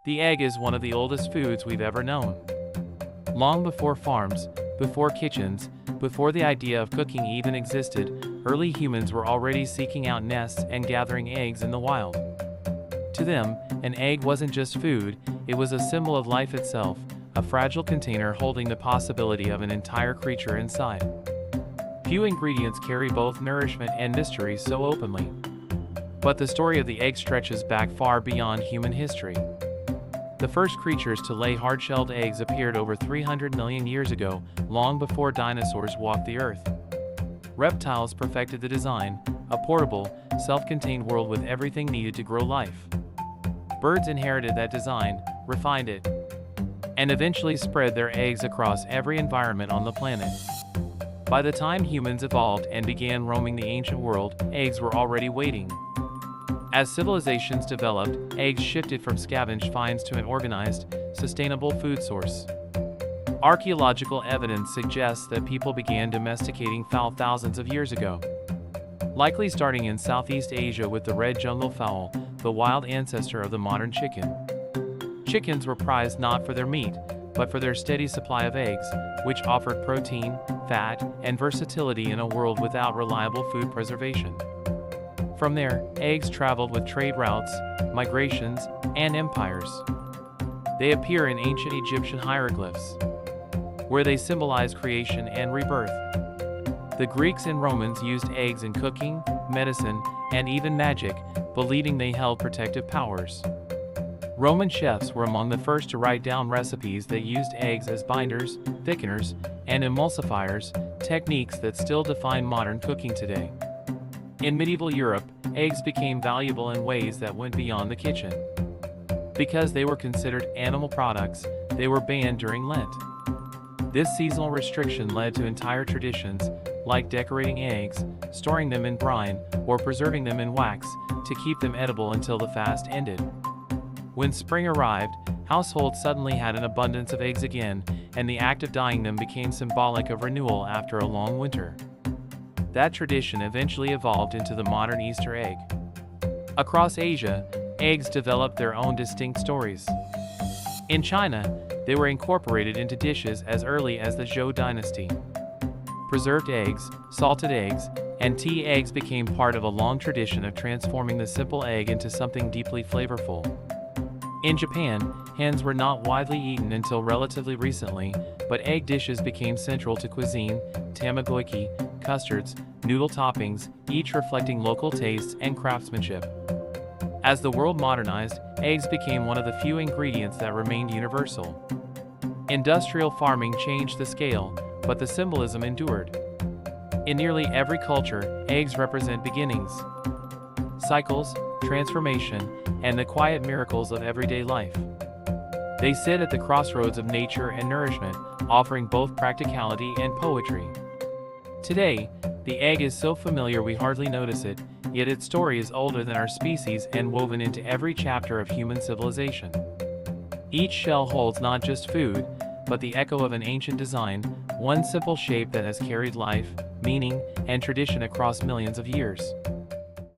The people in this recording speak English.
The egg is one of the oldest foods we've ever known. Long before farms, before kitchens, before the idea of cooking even existed, early humans were already seeking out nests and gathering eggs in the wild. To them, an egg wasn't just food, it was a symbol of life itself, a fragile container holding the possibility of an entire creature inside. Few ingredients carry both nourishment and mystery so openly. But the story of the egg stretches back far beyond human history. The first creatures to lay hard-shelled eggs appeared over 300 million years ago, long before dinosaurs walked the earth. Reptiles perfected the design, a portable, self-contained world with everything needed to grow life. Birds inherited that design, refined it, and eventually spread their eggs across every environment on the planet. By the time humans evolved and began roaming the ancient world, eggs were already waiting. As civilizations developed, eggs shifted from scavenged finds to an organized, sustainable food source. Archaeological evidence suggests that people began domesticating fowl thousands of years ago, likely starting in Southeast Asia with the red jungle fowl, the wild ancestor of the modern chicken. Chickens were prized not for their meat, but for their steady supply of eggs, which offered protein, fat, and versatility in a world without reliable food preservation. From there, eggs traveled with trade routes, migrations, and empires. They appear in ancient Egyptian hieroglyphs, where they symbolize creation and rebirth. The Greeks and Romans used eggs in cooking, medicine, and even magic, believing they held protective powers. Roman chefs were among the first to write down recipes that used eggs as binders, thickeners, and emulsifiers, techniques that still define modern cooking today. In medieval Europe, eggs became valuable in ways that went beyond the kitchen. Because they were considered animal products, they were banned during Lent. This seasonal restriction led to entire traditions, like decorating eggs, storing them in brine, or preserving them in wax, to keep them edible until the fast ended. When spring arrived, households suddenly had an abundance of eggs again, and the act of dyeing them became symbolic of renewal after a long winter. That tradition eventually evolved into the modern Easter egg. Across Asia, eggs developed their own distinct stories. In China, they were incorporated into dishes as early as the Zhou dynasty. Preserved eggs, salted eggs, and tea eggs became part of a long tradition of transforming the simple egg into something deeply flavorful. In Japan, hens were not widely eaten until relatively recently, but egg dishes became central to cuisine, tamagoyaki, custards, noodle toppings, each reflecting local tastes and craftsmanship. As the world modernized, eggs became one of the few ingredients that remained universal. Industrial farming changed the scale, but the symbolism endured. In nearly every culture, eggs represent beginnings, cycles, transformation, and the quiet miracles of everyday life. They sit at the crossroads of nature and nourishment, offering both practicality and poetry. Today, the egg is so familiar we hardly notice it, yet its story is older than our species and woven into every chapter of human civilization. Each shell holds not just food, but the echo of an ancient design, one simple shape that has carried life, meaning, and tradition across millions of years.